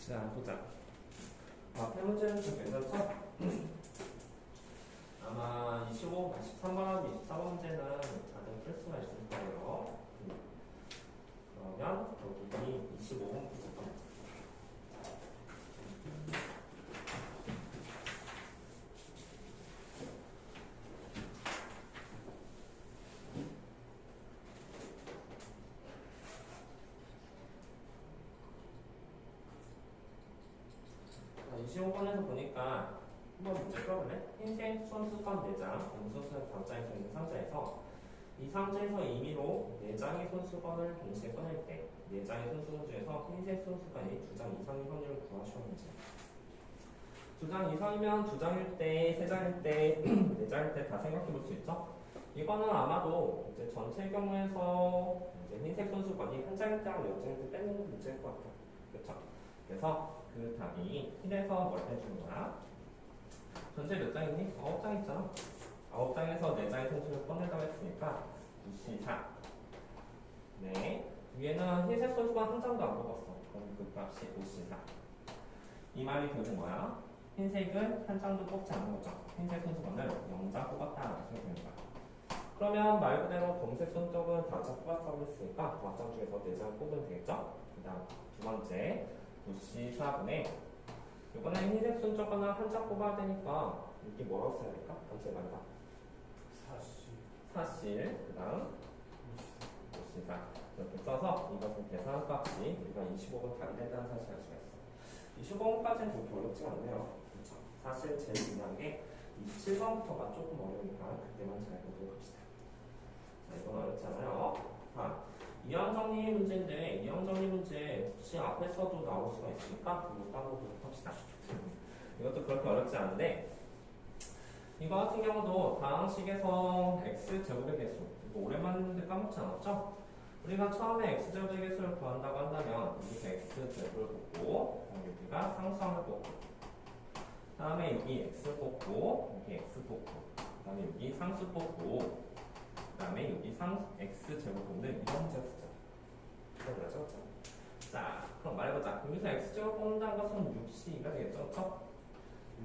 자, 보자. 앞에 문제는 좀 괜찮죠? 아마 25, 13번, 24번 문제는 다들 풀 수가 있을 거예요. 그러면 여기 25번 부터 자, 25번에서 보니까 한번 문제 풀어볼래? 흰색 손수건 4장, 공소수의 답장에서 있는 상자에서 이 상자에서 임의로 4장의 손수건을 동시에 꺼낼 때 4장의 손수건 중에서 흰색 손수건이 2장 이상의 확률을 구하시오는지. 2장 이상이면 2장일 때, 3장일 때, 4장일 때 다 생각해 볼 수 있죠? 이거는 아마도 이제 전체 경우에서 이제 흰색 손수건이 한 장일 때랑 0장일 때 빼는 문제일 것 같아요. 그렇죠? 그래서 그 답이 1에서 뭘 빼주는 거야? 전체 몇 장이니? 9장 있잖아. 9장에서 4장의 손수를 꺼내다고 했으니까 94. 네. 위에는 흰색 손수건 한 장도 안 뽑았어. 그럼 그 값이 54. 이 말이 결국 뭐야? 흰색은 한 장도 뽑지 않은 거죠. 흰색 손수건을 0장 뽑았다라고 생각합니다. 그러면 말 그대로 검색 손쪽은 5장 뽑았다고 했으니까 5장 중에서 4장 뽑으면 되겠죠? 그 다음 두 번째 94분에 이번엔 흰색 손쪽은 한 장 뽑아야 되니까 이게 뭐라고 써야 될까? 단체 말이다. 사실 그 다음 54 이렇게 써서 이것은 계산값이 우리가 25번 답이 된다는 사실을 알 수가 있어. 25번까지는 그렇게 어렵지 않네요. 그렇죠? 사실 제일 중요한 게 27번부터가 조금 어려우니까 그때만 잘 보도록 합시다. 자, 이건 어렵지 않아요. 이항 정리 문제인데 이항 정리 문제 혹시 앞에서도 나올 수가 있으니까 이것도 한번 보도록 합시다. 이것도 그렇게 어렵지 않은데 이거 같은 경우도 다항식에서 x제곱의 개수 이거 오랜만에 했는데 까먹지 않았죠? 우리가 처음에 x제곱의 개수를 구한다고 한다면 여기서 x제곱을 뽑고 여기가 상수항을 뽑고 그 다음에 여기 x 뽑고 여기 x 뽑고 그 다음에 여기 상수 뽑고 그 다음에 여기 x제곱 뽑는 이런 문제가 쓰죠. 기억나죠? 자, 그럼 말해보자. 여기서 x제곱 뽑는다는 것은 6c가 되겠죠? 그렇죠?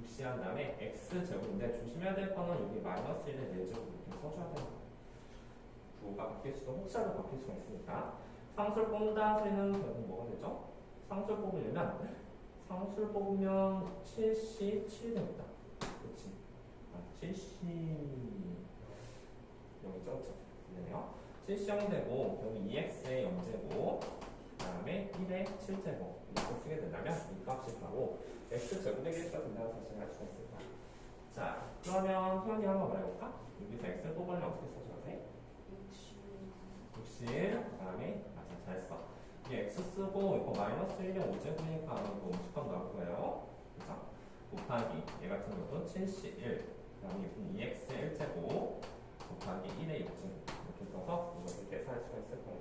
6c 한 다음에 x제곱인데 조심해야 될 거는 여기 마이너스 1의 4제곱 이렇게 써줘야 되는 거예요. 부호가 바뀔 수도 혹시라도 바뀔 수가 있으니까 상수를 뽑는다는 소리는 결국 뭐가 되죠? 상수를 뽑으려면 상수를 뽑으면 7c7 됩니다. 그렇지? 7c 여기죠? 그렇네요. 7c형이 되고 여기 2x의 0제곱 그 다음에 1의 7제곱 이렇게 쓰게 된다면 이 값이 바로 x제곱의 개수가 된다는 사실을 알 수가 있습니다. 자, 그러면 희원이 한번 말해볼까? 여기서 x 뽑으려면 어떻게 써줘야 돼? 60 그 다음에 맞아 잘했어. 이 x 쓰고 이거 마이너스 1의 5제곱이니까 이거 음식값 나올 거예요. 그죠? 곱하기 얘 같은 것도 71 그 다음에 이건 2x의 1제곱 곱하기 1의 6제곱 이렇게 써서 이것을 계산할 수가 있을 거예요.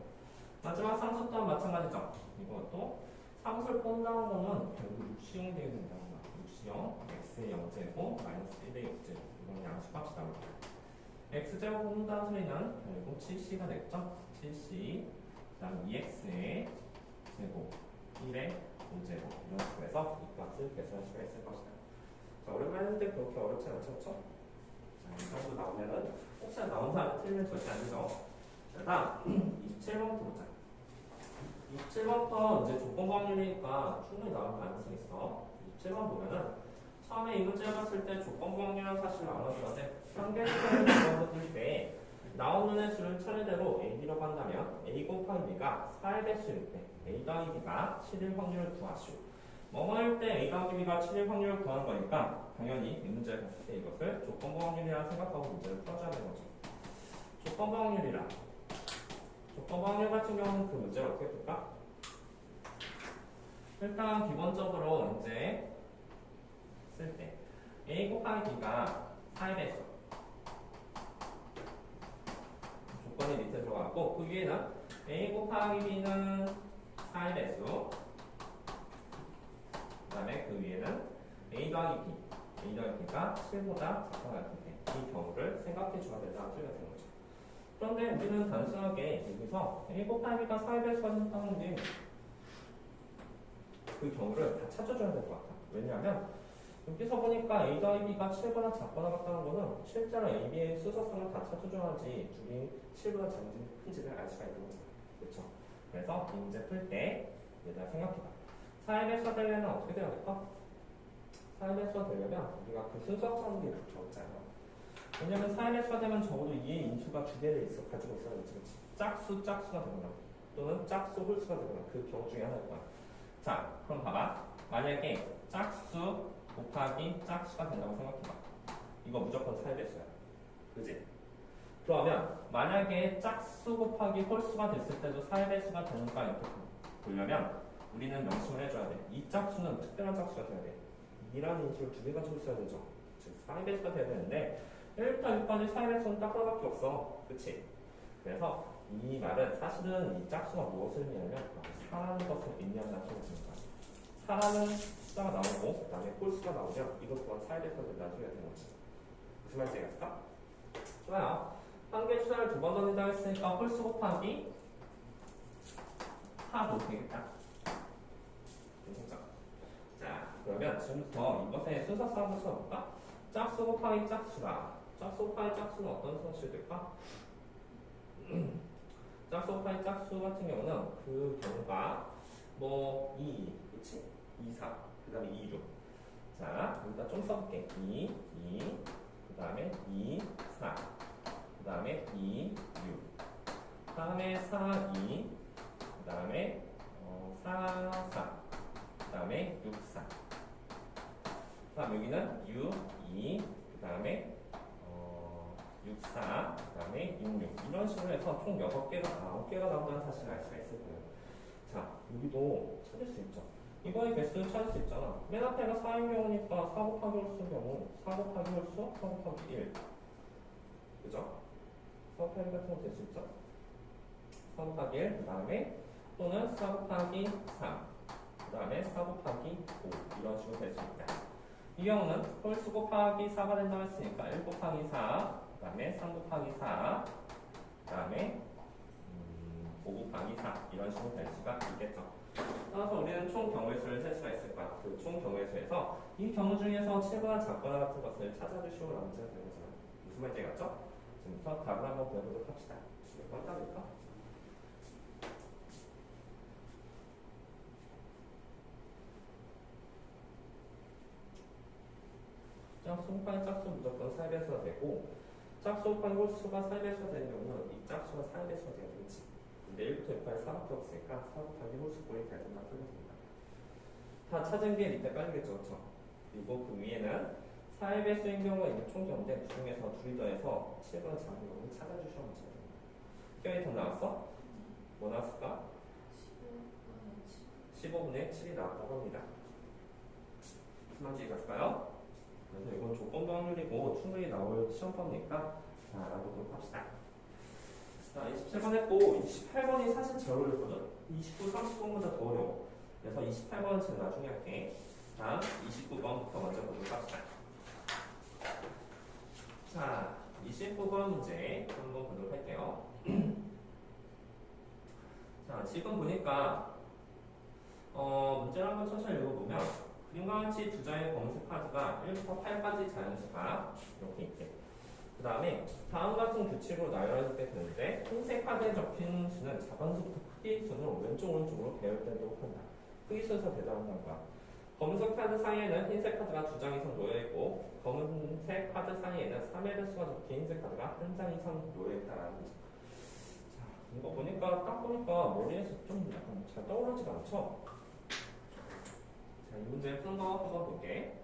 마지막 상수 또한 마찬가지죠. 이것도 상수를 뽑는다는 거는 결국 6c형이 되게 된다는 거야. 6c형 x의 0제곱 마이너스 1의 6제곱 이건 양수값이 나올 거예요. x제곱 뽑는다는 소리는 결국 7c가 됐죠. 7c 그 다음 2x의 제곱 1의 5제곱 이런 식으로 해서 이 값을 계산할 수가 있을 것이다. 자, 오랜만에 했는데 그렇게 어렵지 않죠? 그렇죠? 자, 이 정도 나오면은 혹시나 나온 사람이 틀리면 절대 안 되죠. 자, 다음 27번부터 보자. 27번부터 이제 조건부 확률이니까 충분히 나올 가능성이 있어. 27번 보면은 처음에 이 문제를 봤을 때 조건부 확률이라는 사실을 알아줘야 돼. 평균수를 조건부 뜰때 나온 눈의 수를 차례대로 AB라고 한다면 A 곱하기 B가 4의 배수일 때 A 더하기 B가 7일 확률을 구하시오. 뭐뭐일 때 A 더하기 B가 7일 확률을 구하는 거니까 당연히 이 문제를 봤을 때 이것을 조건부 확률이라 생각하고 문제를 풀어줘야 되는 거죠. 조건부 확률이라 조건부 확률 같은 경우는 그 문제를 어떻게 풀까? 일단 기본적으로 이제 쓸 때 A 곱하기 B가 4의 배수 조건이 밑에 들어가고 그 위에는 A 곱하기 B는 4의 배수 그 다음에 그 위에는 A 더하기 B A 더하기 B가 7보다 작거나 같을 때 이 경우를 생각해 줘야 된다는 소리가 되는 거죠. 그런데 우리는 단순하게 여기서 A 곱하기 B가 4의 배수가 된다는 게 그 경우를 다 찾아줘야 될 것 같아. 왜냐하면 여기서 보니까 A 더하기 B가 7보다 작거나 같다는 거는 실제로 A, B의 수소성을 다 찾아줘야지 둘이 7보다 작은지 큰지를 알 수가 있는 거잖아. 그렇죠? 그래서 이 문제 풀 때 얘들아 생각해봐. 4의 배수가 되려면 어떻게 돼야 될까? 4의 배수가 되려면 우리가 그 순서 짜는 게 그렇게 어렵잖아. 왜냐면 4의 배수가 되면 적어도 2의 인수가 두 개를 가지고 있어야 되지. 그치? 짝수가 되거나 또는 짝수 홀수가 되거나 그 경우 중에 하나일 거야. 자, 그럼 봐봐. 만약에 짝수 곱하기 짝수가 된다고 생각해봐. 이거 무조건 4의 배수야. 그지? 그러면 만약에 짝수 곱하기 홀수가 됐을 때도 4의 배수가 되는가 이렇게 보려면 우리는 명심을 해줘야 돼. 이 짝수는 특별한 짝수가 돼야 돼. 2라는 인수를 두 개 가지고 있어야 되죠. 즉 4의 배수가 돼야 되는데 1부터 6까지 4의 배수는 딱 하나밖에 없어. 그치? 그래서 이 말은 사실은 이 짝수가 무엇을 의미하냐면 4라는 것을 의미한다는 소리입니다. 4라는 숫자가 나오고 그 다음에 홀수가 나오면 이것 또한 4의 배수가 된다는 소리가 되는 거지. 무슨 말인지 알겠을까? 좋아요. 한 개의 숫자를 두 번 던진다고 했으니까 홀수 곱하기 4도 되겠다. 괜찮죠? 자, 그러면 지금부터 이것의 순서상 한번 써볼까? 짝수 곱하기 짝수다. 짝수 곱하기 짝수는 어떤 성질이 될까? 짝수 곱하기 짝수 같은 경우는 그 경우가 뭐 2, 그치? 2, 4, 그 다음에 2, 6. 자, 일단 좀 써볼게. 2, 그 다음에 2, 4, 그 다음에 2, 6, 그 다음에 4, 2, 그 다음에 4, 4, 그 다음에 6, 4. 그 다음 여기는 6, 2, 그 다음에 6, 4, 그 다음에 6, 6. 이런 식으로 해서 총 6개가, 9개가 나온다는 사실을 알 수가 있을 거예요. 자, 여기도 찾을 수 있죠. 이거의 개수를 찾을 수 있잖아. 맨 앞에가 4인 경우니까 4 곱하기 홀수 경우 4 곱하기 홀수, 4 곱하기 1. 그죠? 4 곱하기 1 같은 거 될 수 있죠? 4 곱하기 1, 그 다음에 또는 4 곱하기 3, 그 다음에 4 곱하기 5 이런 식으로 될 수 있다. 이 경우는 홀수 곱하기 4가 된다고 했으니까 1 곱하기 4, 그 다음에 3 곱하기 4, 그 다음에 5 곱하기 4 이런 식으로 될 수가 있겠죠. 따라서 우리는 총 경우의 수를 셀 수가 있을 거야. 그 총 경우의 수에서 이 경우 중에서 7거나 작거나 같은 것을 찾아주시오 라는 문제가 되는 거잖아요. 무슨 말인지 알겠죠? 지금부터 답을 한번 배워보도록 합시다. 몇 번 따를까? 짝수 곱하기 짝수 무조건 4의 배수가 되고 짝수 곱하기 홀수가 4의 배수가 되는 경우는 이 짝수가 4의 배수가 돼야 되겠지. 근데 1부터 6까지 4밖에 없으니까 4 곱하기 홀수 꼴이 잘 된다 풀렸습니다. 다 찾은 게 밑에 깔리겠죠. 그렇죠? 그리고 그 위에는 4의 배수인 경우가 있는 총 경우인데 그 중에서 둘이 더해서 7보다 작은 경우를 찾아주셔야 됩니다. 기억이 더 나왔어? 뭐 나왔을까? 15분의 7이 나왔다고 합니다. 무슨 말인지 이해갔을까요? 그래서 이건 조건부 확률이고 충분히 나올 시험범이니까 자, 알아보도록 합시다. 자, 27번 했고 28번이 사실 제일 어렵거든. 29, 30번보다 더 어려워. 그래서 28번은 제가 나중에 할게. 자, 29번부터 먼저 보도록 합시다. 자, 29번 문제 한번 보도록 할게요. 자, 지금 보니까 문제를 한번 천천히 읽어보면 그림과 같이 두 장의 검은색 카드가 1부터 8까지 자연수가 이렇게 있대. 그 다음에 다음 같은 규칙으로 나열하게 되는데 흰색 카드에 적힌 수는 작은 수부터 크기 순으로 왼쪽 오른쪽으로 배열되도록 한다. 크기 순서 대답한다는 거야. 검은색 카드 사이에는 흰색 카드가 두 장 이상 놓여있고 검은색 카드 사이에는 3의 배수가 적힌 흰색 카드가 한 장 이상 놓여있다라는 거죠. 자, 이거 보니까 딱 보니까 머리에서 좀 약간 잘 떠오르지가 않죠? 자, 이 문제 푼 거 한번 볼게.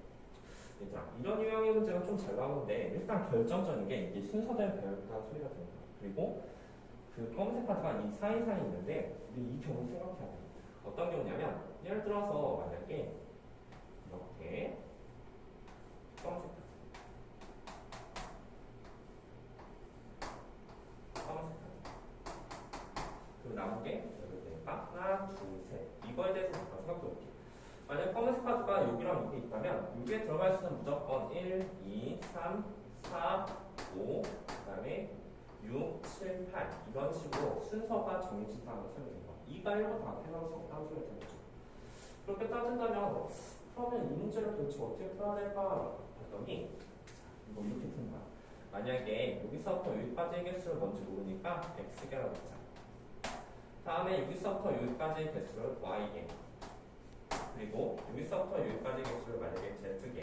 자, 이런 유형의 문제가 좀 잘 나오는데 일단 결정적인 게 이게 순서대로 배열했다는 소리가 됩니다. 그리고 그 검은색 카드가 이 사이사이 있는데 우리 이 경우 생각해야 돼요. 어떤 경우냐면 예를 들어서 만약에 이렇게 검은색 카드 그리고 남은 게 여기 되니까 하나, 둘, 셋 이거에 대해서 잠깐 생각해 볼게요. 만약 검은색 카드가 여기랑 여기 있다면 여기에 들어갈 수는 무조건 1, 2, 3, 4, 5, 그 다음에 6, 7, 8 이런 식으로 순서가 정해진다는 소리입니다. 2가 1부터 앞에 나올 수 없다는 소리가 되는 거죠. 그렇게 따진다면 그러면 이 문제를 도대체 어떻게 풀어야 될까 봤더니 뭐 이렇게 푸는 거야. 만약에 여기서부터 여기까지의 개수를 뭔지 모르니까 x개라고 했자. 다음에 여기서부터 여기까지의 개수를 y개. 그리고 여기서부터 여기까지의 개수를 만약에 z개.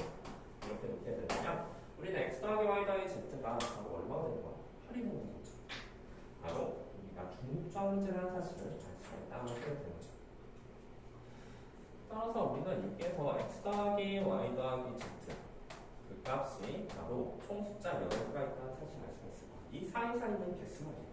이렇게 놓게 된다면 우리는 x 더하기 y 더하기 z가 바로 얼마가 되는 거야? 8이 되는 거죠. 바로 우리가 중립점이라는 사실을 알 수가 있다는 것을 되는 거죠. 따라서 우리는 여기에서 x 더하기 y 더하기 z 그 값이 바로 총 숫자 8개가 있다는 사실을 알 수가 있을 거야. 이 사이사이는 개수말이에요.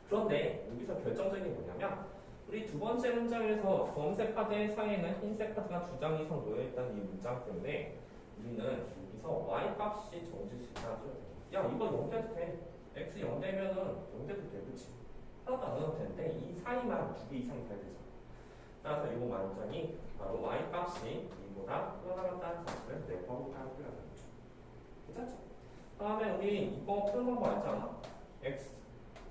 그런데 여기서 결정적인 게 뭐냐면 우리 두 번째 문장에서 검은색 카드 사이에는 흰색 카드가 2장 이상 놓여있다는 이 문장 때문에 우리는 여기서 y 값이 정해질 수 있다는 소리가 돼요. 야 이거 0돼도 돼. x 0되면은 0돼도 돼. 그치? 하나도 안 넣어도 되는데 이 사이만 2개 이상이 돼야 되잖아. 따라서 이 문장이 바로 y 값이 이보다 흘러나갔다는 사실을 내버리까지 되는 거죠. 괜찮죠? 다음에 우리 이거 푸는 방법 알지 않아? x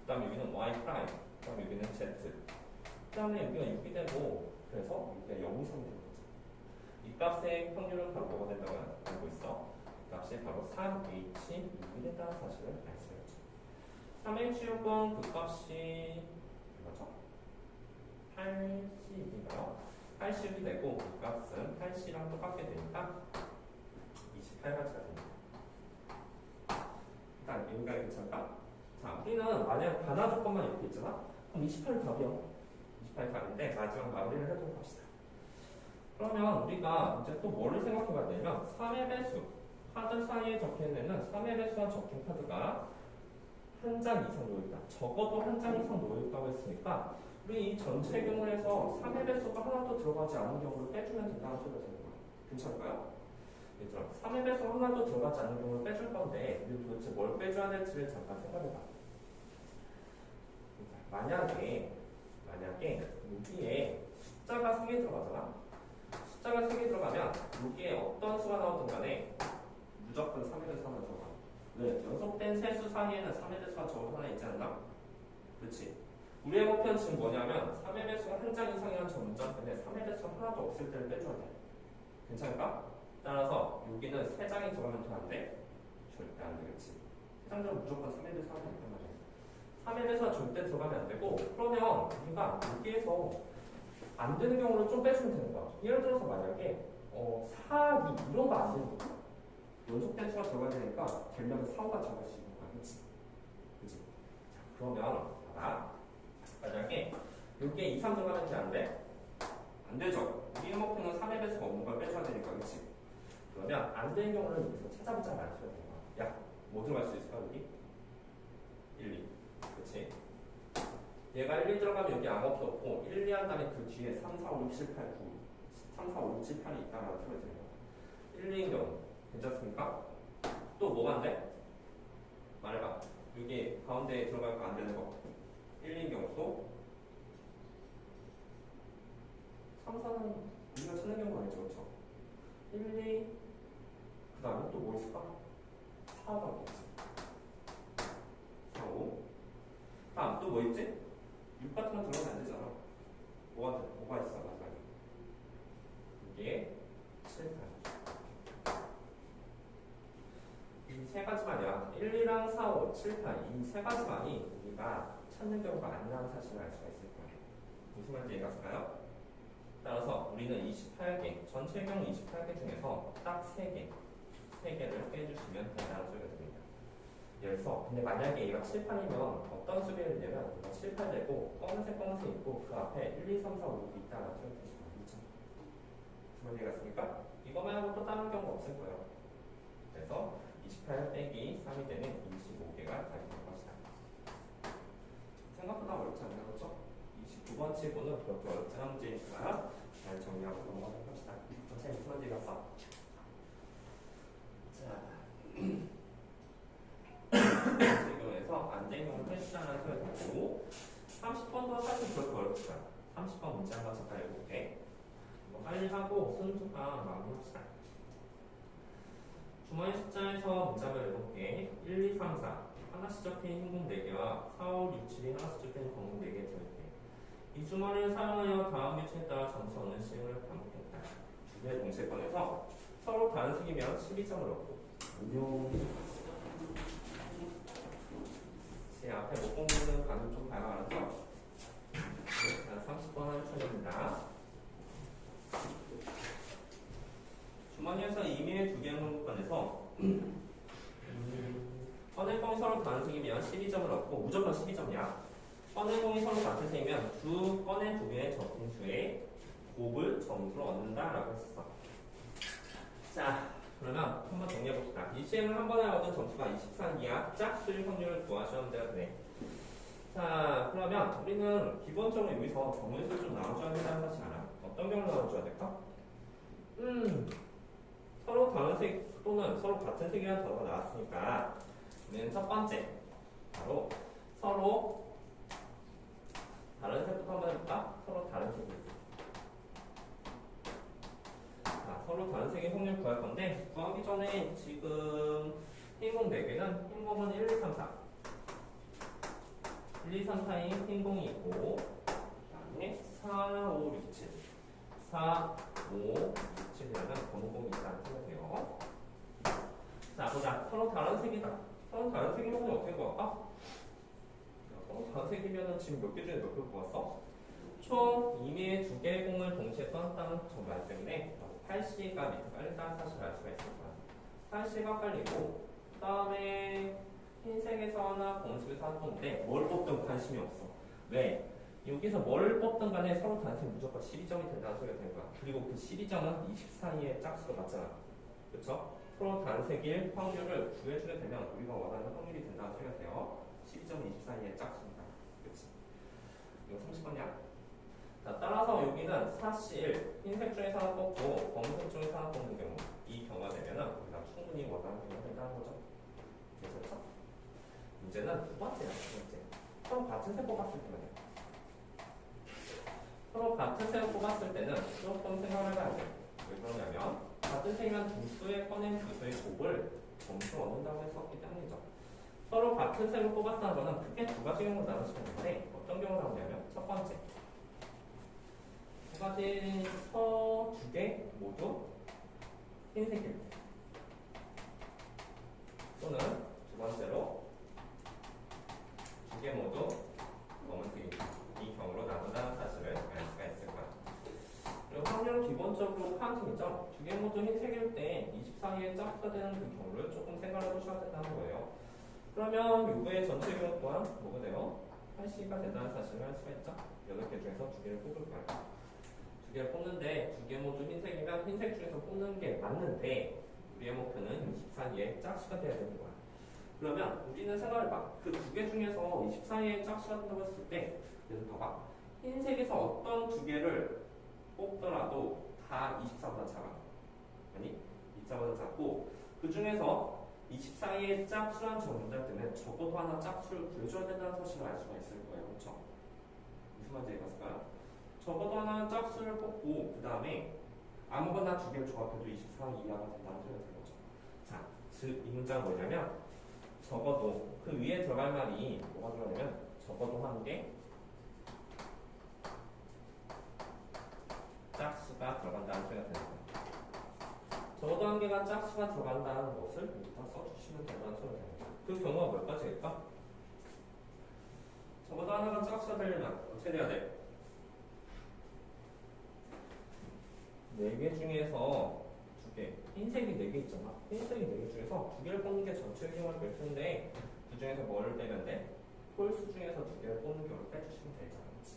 그 다음에 여기는 y 프라임 그 다음에 여기는 z 그 다음에 여기가 6이 되고 그래서 여기가 0 이상이 되는 거죠. 이 값의 확률은 바로 뭐가 된다고 알고 있어? 이 값이 바로 3h 6이 된다는 사실을 알 수 있죠. 3h6은 그 값이 뭐죠? 80인가요? 80이 되고 그 값은 80이랑 똑같게 되니까 28가지가 됩니다. 일단 여기가 괜찮을까? 자, 우리는 만약 반화 조건만 이렇게 있잖아? 그럼 28이 답이야. 28이 답인데 마지막 마무리를 해보도록 합시다. 그러면 우리가 이제 또 뭐를 생각해 봐야 되냐면 3의 배수, 카드 사이에 적혀있는 애는 3의 배수가 적힌 카드가 한 장 이상 놓여있다. 적어도 한 장 이상 놓여있다고 했으니까 우리 이 전체 경우에서 3의 배수가 하나도 들어가지 않은 경우를 빼주면 된다는 소리가 되는 거야. 괜찮을까요? 얘들아, 3의 배수가 하나도 들어가지 않은 경우를 빼줄 건데 우리 도대체 뭘 빼줘야 될지를 잠깐 생각해봐. 만약에 여기에 숫자가 3개 들어가잖아. 숫자가 3개 들어가면 여기에 어떤 수가 나오든 간에 무조건 3의 배수 하나 들어가. 왜? 연속된 세 수 사이에는 3의 배수가 적어도 하나 있지 않나? 그렇지. 우리의 목표는 지금 뭐냐면 3의 배수가 한 장 이상이라는 저 문장 때문에 3의 배수가 하나도 없을 때를 빼줘야 돼. 괜찮을까? 따라서 여기는 3장이 들어가면 더 안 돼? 절대 안 되겠지. 3장 들어가면 무조건 3의 배수 하나 있단 말이야. 3의 배수가 절대 들어가면 안 되고 그러면 우리가 여기에서 안 되는 경우를 좀 빼주면 되는 거야. 예를 들어서 만약에 4, 2 이런 거 안 되는 거야. 연속된 수가 들어가야 되니까 되려면 4, 5가 들어갈 수 있는 거야. 그치? 그치? 자, 그러면 봐봐. 만약에 여기에 2, 3 들어가면 돼? 안 돼? 안 되죠? 우리의 목표는 3의 배수가 없는 걸 빼줘야 되니까. 그치? 그러면 안 되는 경우를 여기서 찾아보자 말이야. 야, 뭐 들어갈 수 있을까 여기? 1, 2. 그치? 얘가 1, 2 들어가면 여기 아무것도 없고 1, 2 한 다음에 그 뒤에 3, 4, 5, 6, 7, 8, 9 3, 4, 5, 6, 7, 8이 있다는 소리 들려요. 1, 2인 경우 괜찮습니까? 또 뭐가 안 돼? 말해봐. 여기 가운데에 들어갈 거 안 되는 거 1, 2인 경우 또 3, 4는 우리가 찾는 경우가 아니죠. 그렇죠? 1, 2 그 다음에 또 뭐 있을까? 4가 없겠지. 4, 5 다음 또 뭐 있지? 6 같은 건 들어가면 안 되잖아. 뭐가 있어 마지막에? 이게 7, 8. 이 세 가지만이야. 1, 2랑 4, 5, 7, 8 이 세 가지만이 우리가 찾는 경우가 아니라는 사실을 알 수가 있을 거예요. 무슨 말인지 이해갔을까요? 따라서 우리는 28개, 전체 경우 28개 중에서 딱 3개를 빼주시면 된다는 소리가 됩니다. 예를 들어서 근데 만약에 얘가 7, 8이면 어떤 수비를 내면 얘가 7, 8 되고 검은색 있고 그 앞에 1, 2, 3, 4, 5, 6이 있다는 소리 되시면 알겠죠? 무슨 말인지 이해갔습니까? 이거 말고 또 다른 경우가 없을 거예요. 그래서 28 빼기 3이 되는 25개가 다 있는 것이다. 생각보다 어렵지 않나요? 그렇죠? 29번 치고는 그렇게 어렵지 않은 문제니까 잘 정리하고 넘어가도록 합시다. 선생님 무슨 말인지 이해갔어? 자 지금에서 안정형을 표시하는 소리를 듣고 30번도 사실 그렇게 어렵지 않아. 30번 문제 한번 잠깐 읽어볼게. 빨리 하고 순서가 마무리합시다. 주머니 숫자에서 문장을 읽어볼게. 1, 2, 3, 4 하나씩 적힌 흰공 4개와 4, 5, 6, 7이 하나씩 적힌 검은 4개 들어있대. 이 주머니를 사용하여 다음 규칙에 따라 점수 얻는 시행을 반복했다. 다른 색이면 12점을 얻고. 안녕. 제 앞에 못 본 거는 방금 좀 봐야 알았죠? 자, 30번 할 차례입니다. 주머니에서 임의의 두 개의 항목권에서 꺼내공이 서로 다른 색이면 12점을 얻고 무조건 12점이야. 꺼내공이 서로 같은 색이면 두 꺼내 두 개의 적힌 수의 곱을 점수로 얻는다라고 했었어. 자, 그러면 한번 정리해봅시다. 이 시행을 한 번에 얻은 점수가 24이야. 짝수일 확률을 구하시면 되네. 자, 그러면 우리는 기본적으로 여기서 정의수를 좀 나눠줘야 된다는 사실 알아? 어떤 경우를 나눠줘야 될까? 서로 다른 색 또는 서로 같은 색이라는 단어가 나왔으니까 우리는 첫 번째 바로 서로 다른 색부터 한번 해볼까? 서로 다른 색이. 자, 서로 다른 색의 확률 구할 건데 구하기 전에 지금 흰공 4개는 흰공은 1, 2, 3, 4 1, 2, 3, 4인 흰공이 있고 그 다음에 4, 5, 6, 7 4, 5, 6, 7이라는 검은공이 있다는 생각이에요. 자, 보자. 서로 다른 색이다. 서로 다른 색이면 어떻게 구할까? 서로 다른 색이면 지금 몇 개 중에 몇 개 구했어? 총 임의의 두 개의 공을 동시에 써놨다는 정말 때문에 8C가 밑에 깔린다는 사실을 알 수가 있을 거야. 8C가 깔리고 그 다음에 흰색에서 하나, 검은색에서 하나 뽑는데 뭘 뽑든 관심이 없어. 왜? 여기서 뭘 뽑든 간에 서로 다른 색이 무조건 12점이 된다는 소리가 되는 거야. 그리고 그 12점은 24의 짝수가 맞잖아. 그쵸? 서로 다른 색일 확률을 구해주게 되면 우리가 원하는 확률이 된다는 소리가 돼요. 12점은 24의 짝수입니다. 그치? 이거 30번이야? 자, 따라서 여기는 사실 흰색 중에서 하나 뽑고 검은색 중에서 하나 뽑는 경우 이 경우가 되면은 우리가 충분히 원하는 경우가 된다는 거죠. 됐었죠? 문제는 두 번째야. 두 번째. 서로 같은 색 뽑았을 때 말이야. 서로 같은 색을 뽑았을 때는 조금 생각을 해봐야 돼. 왜 그러냐면 같은 색이면 두 수의 꺼낸 두 수의 곱을 점수로 얻는다고 했었기 때문이죠. 서로 같은 색을 뽑았다는 거는 크게 두 가지 경우로 나눌 수 있는데 어떤 경우가 나오냐면 첫 번째 두 가지 서 두 개 모두 흰색일 때 또는 두 번째로 두 개 모두 검은색일 때 이 경우로 나눈다는 사실을 알 수가 있을 거야. 그리고 확률은 기본적으로 카운팅이죠. 두 개 모두 흰색일 때 24의 짝수가 되는 그 경우를 조금 생각해 보셔야 된다는 거예요. 그러면 요거의 전체 경우 또한 뭐가 돼요? 8C가 된다는 사실을 알 수가 있죠. 8개 중에서 두 개를 뽑을 거예요. 두 개를 뽑는데 두 개 모두 흰색이면 흰색 중에서 뽑는 게 맞는데 우리의 목표는 24의 짝수가 돼야 되는 거야. 그러면 우리는 생각해봐. 그 두 개 중에서 24의 짝수가 된다고 했을 때 그래서 봐봐. 흰색에서 어떤 두 개를 뽑더라도 다 24보다 작아. 아니 24보다 작고 그 중에서 24의 짝수란 정답 때문에 적어도 하나 짝수를 구해줘야 된다는 사실을 알 수가 있을 거예요. 그렇죠? 무슨 말인지 이해갔을까요? 적어도 하나 짝수를 뽑고 그 다음에 아무거나 두 개를 조합해도 24 이하가 된다는 소리가 되는 거죠. 자, 즉 이 문장은 뭐냐면 적어도 그 위에 들어갈 말이 뭐가 들어가냐면 적어도 한 개 짝수가 들어간다는 소리가 되는 거예요. 적어도 한 개가 짝수가 들어간다는 것을 여기다 써주시면 된다는 소리가 되는 거예요. 그 경우가 몇 가지일까? 적어도 하나가 짝수가 되려면 어떻게 돼야 돼? 4개 중에서 2개, 흰색이 4개 있잖아. 흰색이 4개 중에서 2개를 뽑는 게 전체 경우가 될 텐데 그 중에서 뭐를 빼면 돼? 홀수 중에서 2개를 뽑는 경우를 빼주시면 되잖아. 그치?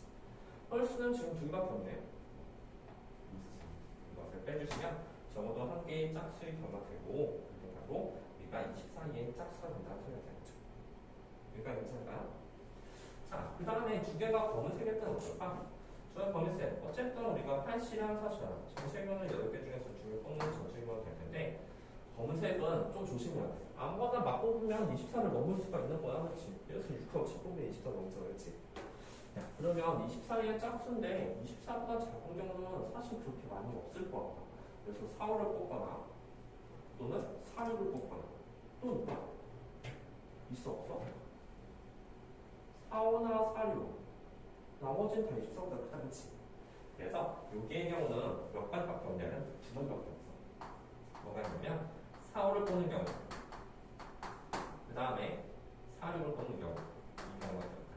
홀수는 지금 2개밖에 없네. 이것을 빼주시면 적어도 한 개의 짝수의 경우가 되고 바로 우리가 24의 짝수가 된다는 소리가 되겠죠. 여기까지 괜찮을까요? 자, 그 다음에 2개가 검은색일 때는 어떨까? 저는 검은색. 어쨌든 우리가 8C라는 사실은 정체균을 8개 중에서 2개를 뽑는 정체균이 될 텐데 검은색은 좀 조심해야 돼. 아무거나 막 뽑으면 24를 넘을 수가 있는 거야. 그렇지? 그래서 6하고 7 뽑으면 24 넘잖아. 그렇지? 야, 그러면 24의 짝수인데 24보다 작은 경우는 사실 그렇게 많이 없을 것 같다. 그래서 4, 5를 뽑거나 또는 4, 6을 뽑거나 또 있다. 있어 없어? 4, 5나 4, 6 나머지는 다 24보다 크다. 그치? 그래서 여기의 경우는 몇 가지밖에 없냐면 두 가지밖에 없어. 뭐가 있냐면 뭐냐면 4, 5를 뽑는 경우 그 다음에 4, 6을 뽑는 경우 이 경우가 됩니다.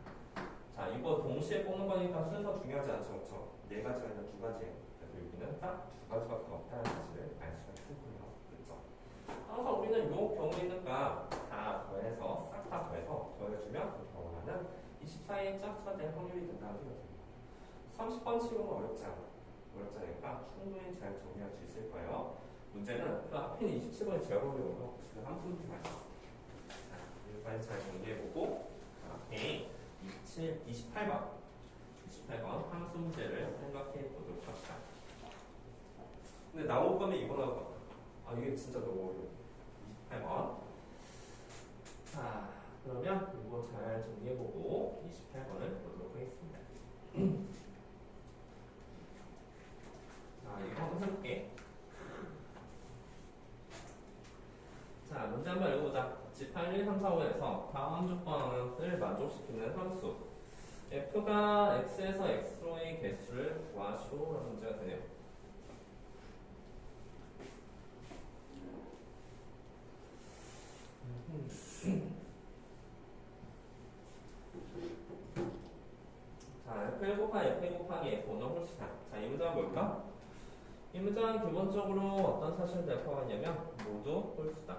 자 이거 동시에 뽑는 거니까 순서 중요하지 않죠. 그렇죠? 네 가지가 아니라 두 가지예요. 그래서 여기는 딱 두 가지밖에 없다는 사실을 알 수가 있고요. 그렇죠? 항상 우리는 이 경우니까 다 더해서 싹 다 더해서 더해주면 그 경우는 24의 짝수가 될 확률이 된다는 생각이 듭니다. 30번 치고는 어렵지 않으니까 충분히 잘 정리할 수 있을 거예요. 문제는 그 앞에 있는 27번이 제가 보려고요. 그 한 푼도 말이죠. 여기까지 잘 정리해보고 앞에 28번 함수 문제를 생각해 보도록 합시다. 근데 나올 거면 이거 나올 것 같아. 이게 진짜 너무 어려워. 28번. 자, 그러면 이거 잘 정리해보고 28번을 보도록 하겠습니다. 자, 이거 한번 해볼게. 자, 문제 한번 읽어보자. 집 8, 1, 3, 4, 5에서 다음 조건을 만족시키는 함수 f가 x에서 x로의 개수를 구하시오라는 문제가 되네요. 자, f1 곱하기 f2 곱하기 f5는 홀수다. 자, 이 문장은 뭘까? 이 문장은 기본적으로 어떤 사실을 대표하고 있냐면 모두 홀수다.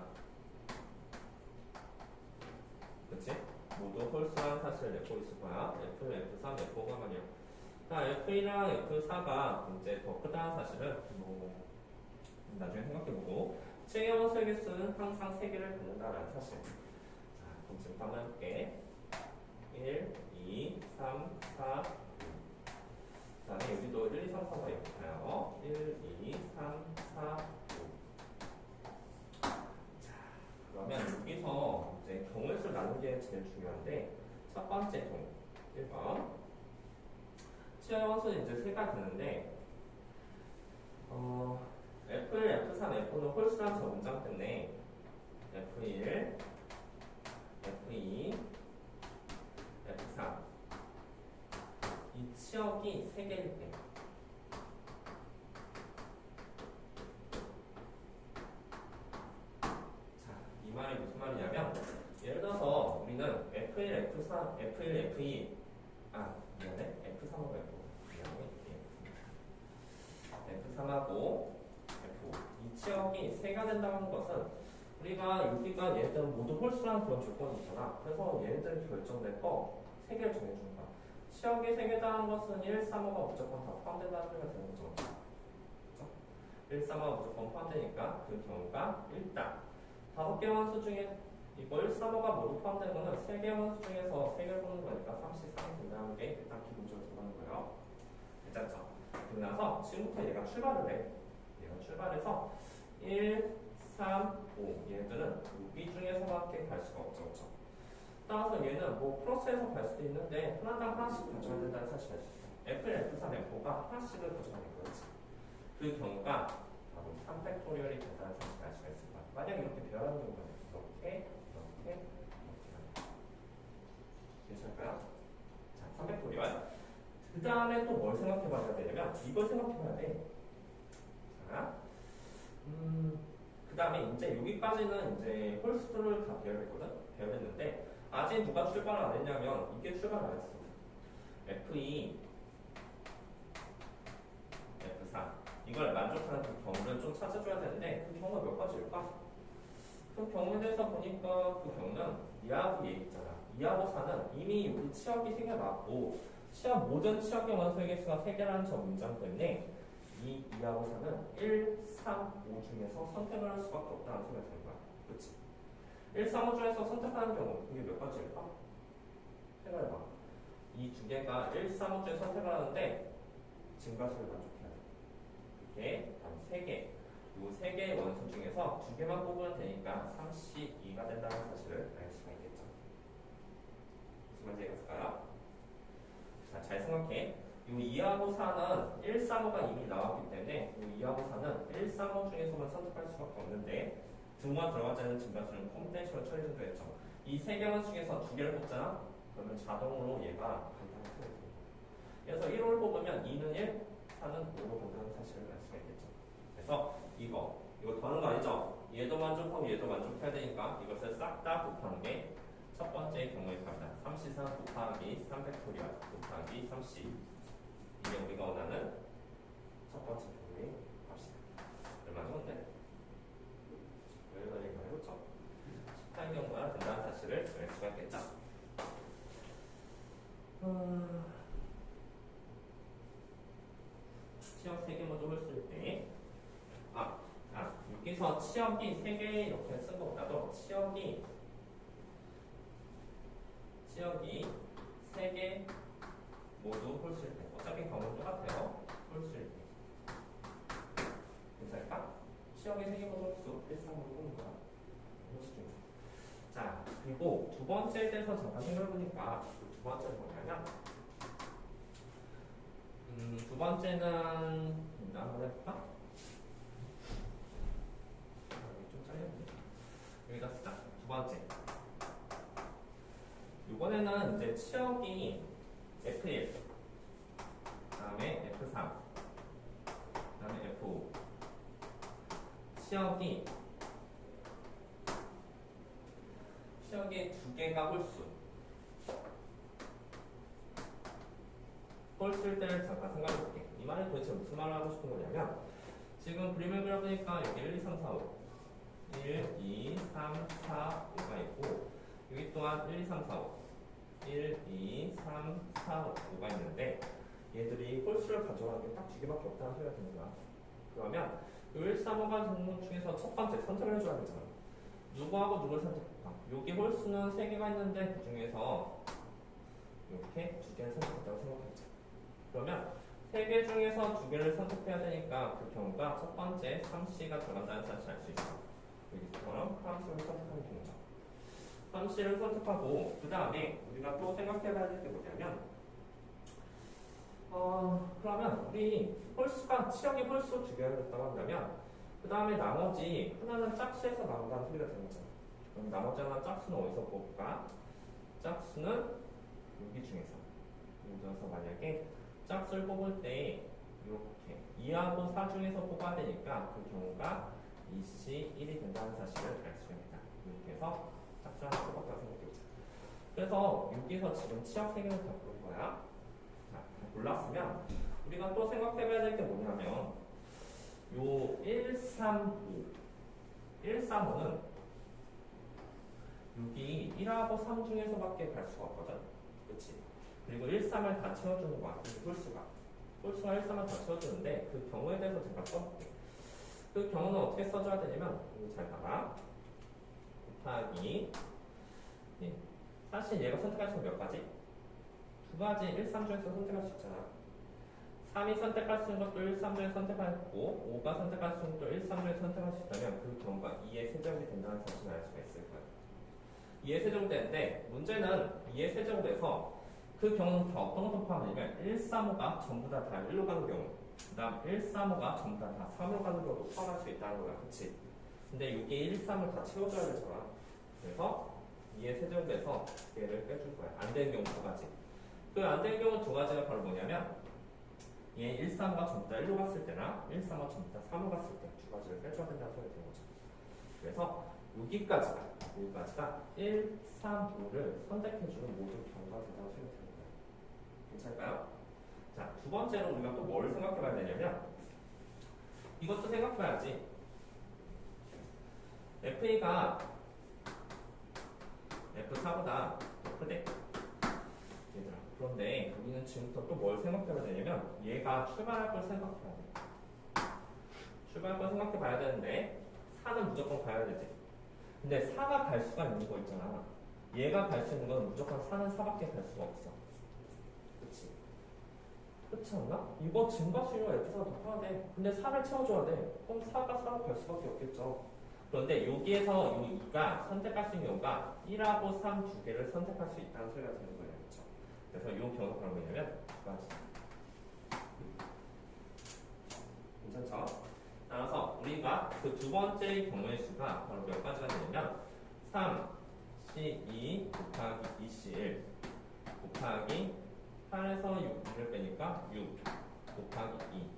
그치? 모두 홀수라는 사실을 내고 있을 거야. F1, F3, F5가 말이야. 자, F1이랑 F4가 이제 더 크다는 사실을 나중에 생각해보고 최경원 설계수는 항상 3개를 갖는다라는 사실. 자, 그럼 지금 한번 해볼게. 1, 2, 3, 4, 5. 그 다음에 여기도 1, 2, 3, 4가 있고요. 1, 2, 3, 4, 5. 자, 그러면 여기서 이제 경우의 수를 나누는 게 제일 중요한데 첫 번째 경우 1번 치어의 수는 이제 3가 되는데 F1, F3, F4는 홀수란 저 문장 때문에 F1, F2, F3 이 치역이 3개일 때 자, 이 말이 무슨 말이냐면 예를 들어서 우리는 F1, F3, F1, F2 미안해 F3하고 F3하고 F5 이 치역이 3가 된다고 하는 것은 우리가 여기가 얘네들 모두 홀수라는 그런 조건이 있잖아. 그래서 얘네들 결정될 거 3개를 정해주는 거야. 치역이 3개다는 것은 1, 3호가 무조건 다 포함된다는 소리가 되는 거죠. 그렇죠? 1, 3호가 무조건 포함되니까 그 경우가 1다. 5개 원수 중에 이거 1, 3호가 모두 포함되는 거는 3개 원수 중에서 3개를 뽑는 거니까 33이 된다는 게 일단 기본적으로 들어가는 거예요. 괜찮죠? 그러고 나서 지금부터 얘가 출발을 해. 얘가 출발해서 1, 3, 5 얘네들은 여기 중에서밖에 갈 수가 없죠. 그렇죠? 따라서 얘는 뭐 플러스에서 갈 수도 있는데 하나당 하나씩 가져야 된다는 사실을 알 수 있어요. F1, F3, F4가 하나씩을 가져가는 거지. 그 경우가 바로 3팩토리얼이 된다는 사실을 알 수가 있을 거야. 만약 이렇게 배열하는 경우가 이렇게 괜찮을까요? 자, 3팩토리얼. 그 다음에 또 뭘 생각해 봐야 되냐면 이걸 생각해 봐야 돼. 자, 그 다음에 이제 여기까지는 이제 홀수를 다 배열했거든? 배열했는데 아직 누가 출발을 안 했냐면 이게 출발 안 했어. F2, F4 이걸 만족하는 그 경우를 좀 찾아줘야 되는데 그 경우가 몇 가지일까? 그 경우에 대해서 보니까 그 경우는 이하고 얘 있잖아. 이하고 4는 이미 여기 치역이 3개 나왔고 모든 치역의 원소의 개수가 3개라는 저 문장 때문에 이 이하고 4는 1, 3, 5 중에서 선택을 할 수밖에 없다는 소리가 되는 거야. 그렇지? 1, 3, 5 중에서 선택하는 경우 이게 몇 가지일까? 생각해봐. 이 두 개가 1, 3, 5 중에 선택을 하는데 증가수를 만족해야 돼. 이게 단 3개. 이 3개의 원소 중에서 2개만 뽑으면 되니까 32가 된다는 사실을 알 수가 있겠죠. 무슨 말인지 알겠을까요? 자, 잘 생각해. 이 2하고 4는 1, 3, 5가 이미 나왔기 때문에 이 2하고 4는 1, 3, 5 중에서만 선택할 수밖에 없는데 등호가 들어가지 않는 증가수는 컴퓨테이션을 처리해준다 했죠. 이 3개 원수 중에서 2개를 뽑잖아? 그러면 자동으로 얘가 간단히 소리 됩니다. 그래서 1호를 뽑으면 2는 1, 4는 5로 간다는 사실을 알 수가 있겠죠. 그래서 이거 이거 더하는 거 아니죠? 얘도 만족하고 얘도 만족해야 되니까 이것을 싹 다 곱하는 게 첫 번째 경우의 답이다. 3C3 곱하기 3팩토리얼 곱하기 3C. 이게 우리가 원하는 첫 번째 경우의 값이다. 얼마 정도인데? 여기까지 해보죠. 10타의 경우가 된다는 사실을 알 수가 있겠죠. 치역 3개 먼저 홀수일 때 여기서 치역이 3개 이렇게 쓴 것보다도 치역이 3개 모두 홀수일 때 어차피 경우는 똑같아요. 홀수일 때 괜찮을까? 치역이 3개 모두 홀수 1,3으로 보는 거야. 홀수 중에서. 자, 그리고 두 번째에 대해서 잠깐 생각해보니까 두 번째는 뭐냐면 두 번째는 한번 해볼까? 좀 잘렸네. 여기다 쓰자. 두 번째. 이번에는 이제 치역이 F1, 그다음에 F3, 그다음에 F5. 치역이 두 개가 홀수일 때를 잠깐 생각해볼게. 이 말은 도대체 무슨 말을 하고 싶은 거냐면 지금 그림을 그려보니까 여기 1, 2, 3, 4, 5 1, 2, 3, 4, 5가 있고 여기 또한 1, 2, 3, 4, 5 1, 2, 3, 4, 5가 있는데 얘들이 홀수를 가져가는 게 딱 두 개밖에 없다는 소리가 되는 거야. 그러면 이 1, 3, 5가 종목 중에서 첫 번째 선택을 해줘야 되잖아. 누구하고 누굴 선택할까? 여기 홀수는 3개가 있는데 그 중에서 이렇게 두 개를 선택했다고 생각해보자. 그러면 3개 중에서 2개를 선택해야 되니까 그 경우가 첫 번째 3C가 들어간다는 사실을 알 수 있어. 여기서처럼 3C를 선택하는 경우죠. 3C를 선택하고 그 다음에 우리가 또 생각해봐야 될 게 뭐냐면 그러면 우리 홀수가 치역이 홀수 2개가 됐다고 한다면 그 다음에 나머지 하나는 짝수에서 나온다는 소리가 되는 거잖아. 그럼 나머지 하나 짝수는 어디서 뽑을까? 짝수는 여기 중에서. 예를 들어서 만약에 짝수를 뽑을 때 이렇게 2하고 4 중에서 뽑아야 되니까 그 경우가 2C 1이 된다는 사실을 알 수가 있다. 이렇게 해서 짝수 하나 뽑았다고 생각해보자. 그래서 여기서 지금 치역 3개를 다 고른 거야. 자, 다 골랐으면 우리가 또 생각해봐야 될 게 뭐냐면 요 1, 3, 5 1, 3, 5는 여기 1하고 3 중에서밖에 갈 수가 없거든. 그치? 그리고 1, 3을 다 채워주는 거야. 홀수가 1, 3을 다 채워주는데 그 경우에 대해서 제가 써볼게. 그 경우는 어떻게 써줘야 되냐면 이거 잘 봐봐. 곱하기 사실 얘가 선택할 수 있는 몇 가지? 두 가지 1, 3 중에서 선택할 수 있잖아. 3이 선택할 수 있는 것도 1, 3 중에 선택할 수 있고 5가 선택할 수 있는 것도 1, 3 중에 선택할 수 있다면 그 경우가 2의 세제곱이 된다는 사실을 알 수가 있을 거야. 2의 세제곱이 되는데 문제는 2의 세제곱에서 그 경우는 다 어떤 것도 포함되냐면 1, 3, 5가 전부 다 1로 가는 경우 그 다음 1, 3, 5가 전부 다 3으로 가는 경우도 포함할 수 있다는 거야. 그치? 근데 여기 1, 3을 다 채워줘야 되잖아. 그래서 2의 세제곱에서 얘를 빼줄 거야. 안 되는 경우 두 가지. 그 안 되는 경우 두 가지가 바로 뭐냐면 얘 1, 3가 전부 다 1로 갔을 때나 1, 3가 전부 다 3로 갔을 때 두 가지를 빼줘야 된다는 소리가 되는 거죠. 그래서 여기까지가 1, 3, 5를 선택해주는 모든 경우가 된다고 생각이 되는 거예요. 괜찮을까요? 자, 두 번째로 우리가 또 뭘 생각해봐야 되냐면 이것도 생각해봐야지. FA가 F4보다 더 크대. 얘들아. 그런데 우리는 지금부터 또 뭘 생각해봐야 되냐면 얘가 출발할 걸 생각해야 돼. 출발할 걸 생각해봐야 되는데 4는 무조건 가야 되지. 근데 4가 갈 수가 있는 거 있잖아. 얘가 갈 수 있는 건 무조건 4는 4밖에 갈 수가 없어. 그치? 그렇지 않나? 이거 증가수율과 F4가 더 커야 돼. 근데 4를 채워줘야 돼. 그럼 4가 4로 갈 수밖에 없겠죠. 그런데 여기에서 이 2가 선택할 수 있는 경우가 1하고 3 두 개를 선택할 수 있다는 소리가 되는 거예요. 그렇죠? 그래서 이 경우가 바로 뭐냐면 두 가지. 괜찮죠? 따라서 우리가 그 두 번째 경우의 수가 바로 몇 가지가 되냐면 3C2 곱하기 2C1 곱하기 8에서 6을 빼니까 6 곱하기 2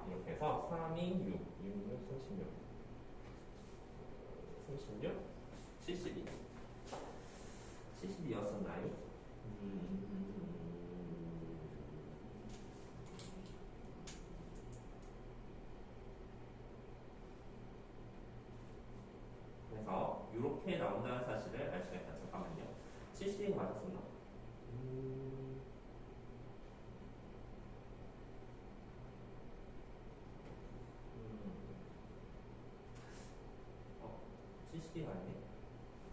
이렇게 해서 3, 2, 6, 6, 36 56, 72. 72였었나요? 그래서 이렇게 나온다는 사실을 알 수가 있다. 잠깐만요. 72 맞았었나? 음... 70이 아니네.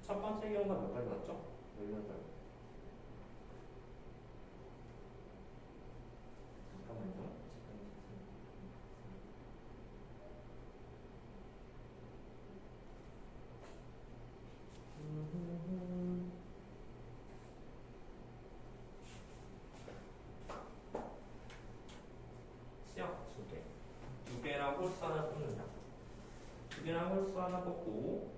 첫 번째 경우가 몇 발 맞죠? 18발. 잠깐만요. 시험 두 개. 두 개랑 홀수 하나 뽑는다. 두 개랑 홀수 하나 뽑고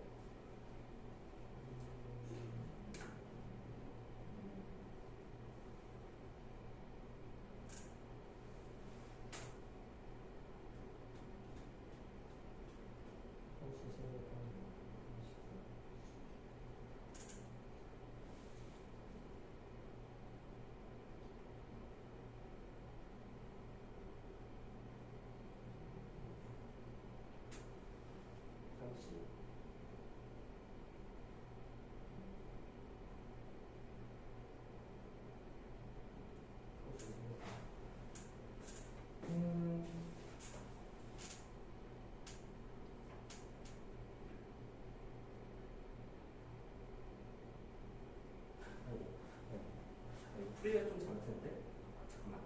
풀이가 좀 잘못했는데? 잠깐만.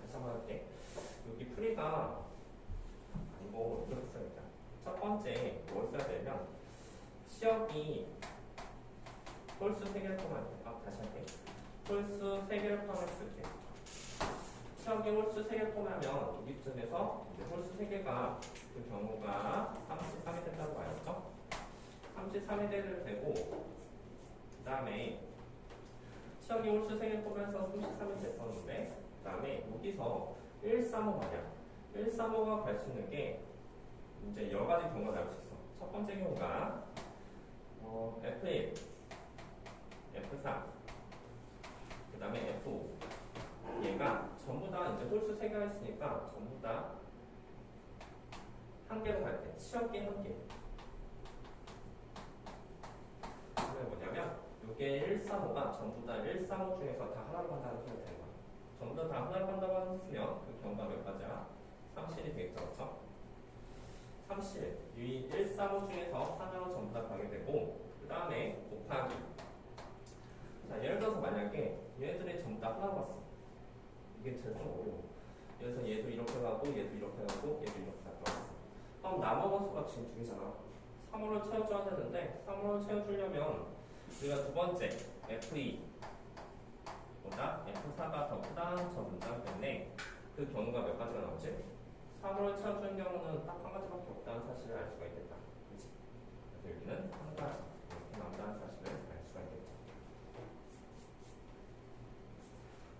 다시 한번 할게. 여기 풀이가 이거 이렇게 써야겠다. 첫 번째 뭘 써야 되면 시역이 홀수 3개를 포함할게. 다시 할게. 홀수 3개를 포함했을 때 시역이 홀수 3개를 포함하면 여기쯤에서 이제 홀수 3개가 그 경우가 33이 된다고 봐야죠. 33이 되고 그 다음에 시역이 홀수 3개 포함해서 33이 됐었는데 그 다음에 여기서 135 말이야. 135가 갈 수 있는 게 이제 여러 가지 경우가 나올 수 있어. 첫 번째 경우가 F1, F3, 그 다음에 F5. 얘가 전부 다 이제 홀수 3개가 있으니까 전부 다 한 개로 갈 때, 시역기 한 개. 그게 뭐냐면 이게 135가 전부 다 135 중에서 다 하나로 간다는 소리가 되는 거야. 전부 다 하나로 간다고 했으면 그 경우가 몇 가지야? 3실이 되겠죠, 그렇죠? 3실, 이 135 중에서 하나로 전부 다 가게 되고 그 다음에 곱하기. 자, 예를 들어서 만약에 얘들이 전부 다 하나로 갔어. 이게 제일 좀 어려워. 그래서 얘도 이렇게 가고 얘도 이렇게 가고 얘도 이렇게 가고 그럼 남은 수가 지금 2개잖아. 3으로 채워줘야 되는데 3으로 채워주려면 우리가 두 번째 F2 보다 F4가 더 크다는 저 문장 때문에 그 경우가 몇 가지가 나오지? 3으로 채워주는 경우는 딱 한 가지밖에 없다는 사실을 알 수가 있겠다. 그치? 그래서 여기는 한 가지 이렇게 나온다는 사실을 알 수가 있겠죠.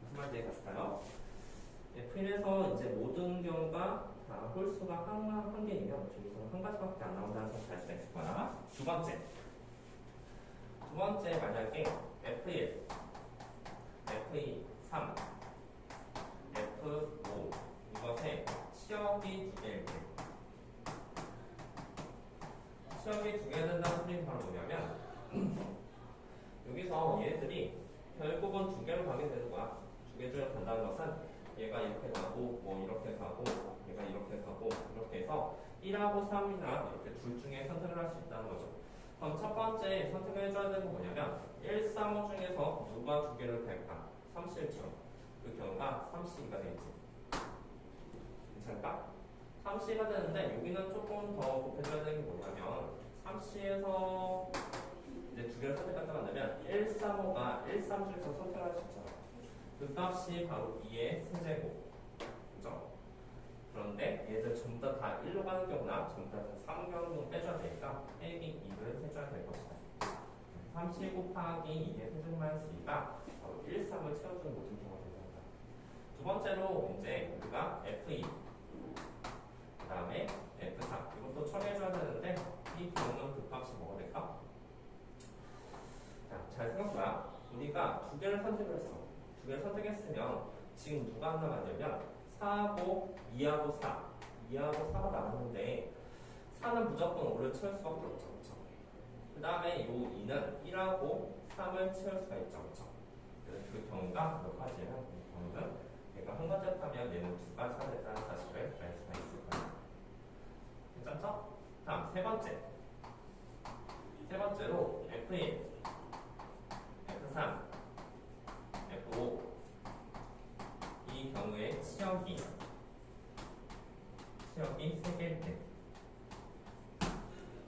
무슨 말인지 갔을까요? F1에서 이제 모든 경우가 다 홀수가 한 개이면 저기서는 한 가지밖에 안 나온다는 사실을 알 수가 있을 거야. 두 번째 만약에 F1, F2, 3, F5 이것에 시역이 2개일 때 시역이 2개 된다는 소리는 바로 뭐냐면 여기서 얘들이 결국은 2개로 가게 되는 거야. 2개 중에 간다는 것은 얘가 이렇게 가고 뭐 이렇게 가고 얘가 이렇게 가고 이렇게 해서 1하고 3이나 이렇게 둘 중에 선택을 할 수 있다는 거죠. 그럼 첫 번째 선택을 해줘야 되는 건 뭐냐면 1, 3, 5 중에서 누가 2개를 갈까? 3실죠. 그 경우가 3C가 되지. 괜찮을까? 3C가 되는데 여기는 조금 더 곱해줘야 되는 게 뭐냐면 3C에서 이제 2개를 선택한다고 한다면 1, 3, 5가 1, 3 중에서 선택할 수 있잖아. 그 값이 바로 2의 세제곱. 그죠? 그런데 얘들 전부 다 1로 가는 경우나 전부 다 3 경우는 빼줘야 되니까 빼기 2를 해줘야 될 것이다. 37 곱하기 2의 세제곱 마이너스 2가 바로 1, 3을 채워주는 모든 경우가 된다. 두 번째로 이제 우리가 F2 그 다음에 F3 이것도 처리해줘야 되는데 이 경우는 그 값이 뭐가 될까? 두 개를 선택했으면 지금 누가 안 남았냐면 4하고 2하고 4. 2하고 4가 남았는데 4는 무조건 5를 채울 수밖에 없죠. 그쵸? 그 다음에 요 2는 1하고 3을 채울 수가 있죠. 그쵸? 그래서 그 경우가 몇 가지예요? 이 경우는 얘가 한 가지였다면 얘는 두 가지가 됐다는 사실을 알 수가 있을 거예요. 괜찮죠? 다음 세 번째로 F1, F3, F5 이 경우에 치역이 3개일 때.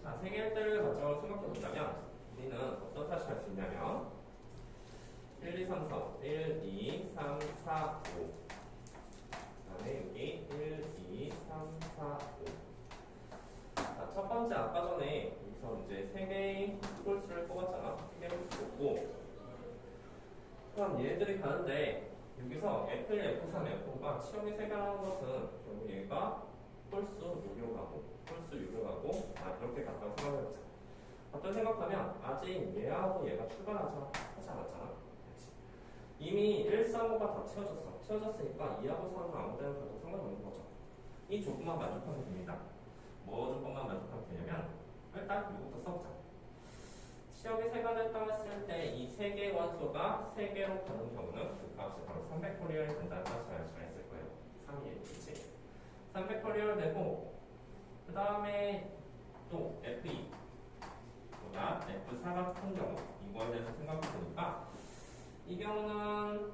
자, 3개일 때를 가정으로 생각해 보자면 우리는 어떤 사실을 할 수 있냐면 1, 2, 3, 4, 1, 2, 3, 4, 5. 그 다음에 여기 1, 2, 3, 4, 5. 자, 첫 번째 아까 전에 여기서 이제 3개의 홀수를 뽑았잖아. 3개의 홀수 뽑고 그럼 얘들이 가는데 여기서 F1, F3, F5가 치역이 3개라는 것은 결국 얘가 홀수 6으로 가고 홀수 6으로 가고 이렇게 갔다고 생각해보자. 어떤 생각하면 아직 얘하고 얘가 출발하지 않았잖아. 그치? 이미 1, 3, 5가 다 채워졌어. 채워졌으니까 2하고 3은 아무 데나 가도 상관없는 거죠. 이 조건만 만족하면 됩니다. 뭐 조건만 만족하면 되냐면 일단 이거부터 써보자. 치역이 3가 됐다고 했을 때 이 3개의 원소가 3개로 가는 경우는 그 값이 바로 300코리얼이 된다는 사실을 알 수가 있을 거예요. 3이 그치? 300코리얼 되고 그 다음에 또 F2 보다 F4 같은 경우 이거에 대해서 생각해 보니까 이 경우는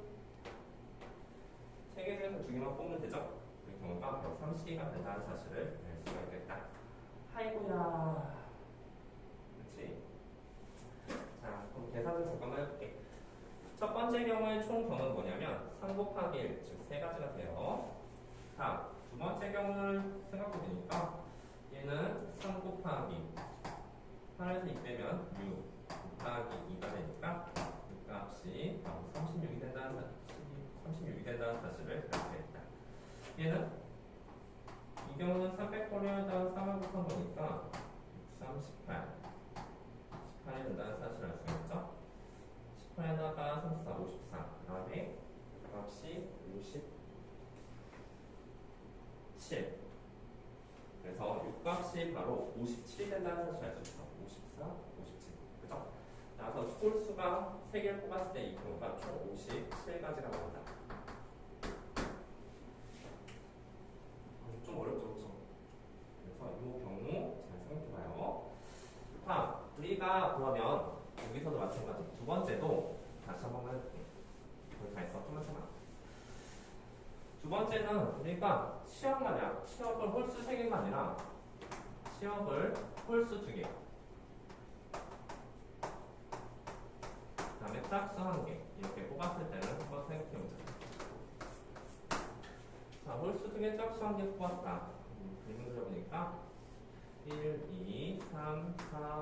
3개 중에서 2개만 뽑으면 되죠? 그 경우가 바로 30개가 된다는 사실을 알 수가 있겠다. 아이고야 그치? 자 그럼 계산을 잠깐만 해볼게. 첫 번째 경우의 총 경우는 뭐냐면 3 곱하기 1 즉 3가지가 돼요. 다음 두 번째 경우를 생각해 보니까 얘는 3 곱하기 8에서 2 빼면 6 곱하기 2가 되니까 그 값이 바로 36이 된다는 사실을 알겠다. 얘는 이 경우는 300코리얼에다가 3을 곱한 거니까 3, 18 18이 된다는 사실을 알 수가 있죠. 18에다가 3, 4, 54 그 다음에 값이 57 그래서 6값이 바로 57이 된다는 사실을 알 수 있어. 54, 57 그죠? 그래서 홀수가 3개를 뽑았을 때 이 경우가 총 57가지가 나온다. 좀 어렵죠? 그렇죠? 그래서 이 경우 잘 생각해봐요. 다음 우리가 그러면 여기서도 마찬가지 두 번째도 다시 한 번만 해볼게. 거의 다 했어. 좀만 참아. 두 번째는 우리가 치역을 홀수 3개가 아니라 치역을 홀수 2개 그 다음에 짝수 1개 이렇게 뽑았을 때는 한번 생각해보자. 자, 홀수 2개 짝수 1개 뽑았다. 그림을 그려보니까 1, 2, 3, 4, 5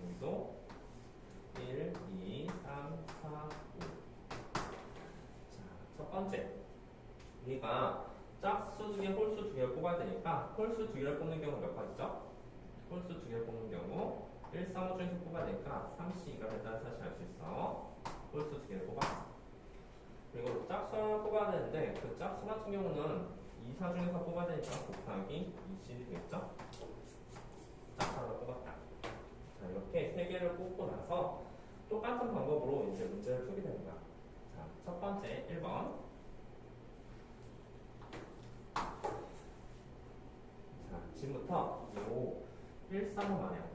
여기도 1, 2, 3, 4, 5 첫 번째, 우리가 짝수 2개, 홀수 2개를 뽑아야 되니까 홀수 2개를 뽑는 경우 몇 가지죠? 홀수 2개를 뽑는 경우 1, 3, 5 중에서 뽑아야 되니까 32가 된다는 사실 알 수 있어. 홀수 2개를 뽑았어. 그리고 짝수 하나 뽑아야 되는데 그 짝수 같은 경우는 2, 4 중에서 뽑아야 되니까 곱하기 2c이 되겠죠? 짝수 하나 뽑았다. 자, 이렇게 3개를 뽑고 나서 똑같은 방법으로 이제 문제를 풀게 되는 거야. 자, 첫 번째 1번. 자, 지금부터 요 135 마냥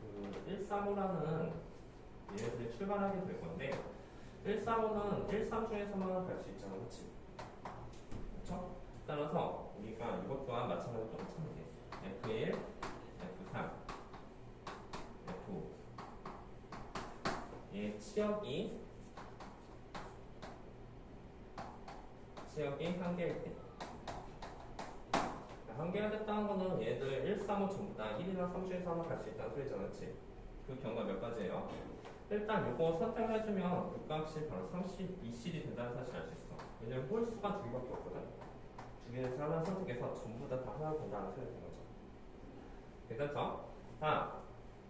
그 135라는 얘네들이 출발하게 될 건데 135는 13 중에서만 갈 수 있잖아. 그치? 그쵸? 따라서 우리가 이것 또한 마찬가지로 똑같은 게 F1, F3, F5 얘 치역이 한 개일 때. 한 개가 됐다는 거는 얘들 1, 3, 5 전부 다 1이나 3 중에서 하나 갈 수 있다는 소리잖아. 그치? 그 경우가 몇 가지예요? 일단 이거 선택을 해주면 그 값이 바로 32C이 된다는 사실을 알 수 있어. 왜냐면 홀수가 2개밖에 없거든. 2개에서 하나 선택해서 전부 다 하나 된다는 소리가 된 거죠. 괜찮죠? 자,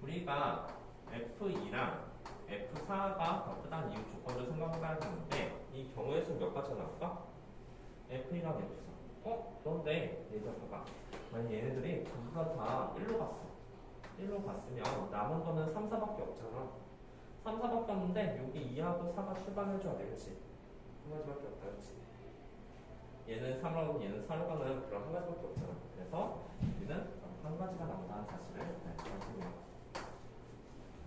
우리가 F2랑 F4가 더 크다는 이유 조건을 생각해봐야 되는데 이 경우의 수 몇 가지가 나올까? F1랑 F4. 그런데 얘들 봐봐. 만약 얘네들이 전부 다 1로 갔어. 1로 갔으면 남은 거는 3, 4밖에 없잖아. 3, 4밖에 없는데 여기 2하고 4가 출발해줘야 되겠지. 한 가지밖에 없다, 그렇지? 얘는 3로 가고 얘는 4로 가는 그런 한 가지밖에 없잖아. 그래서 우리는 한 가지가 나온다는 사실을 알겠습니다.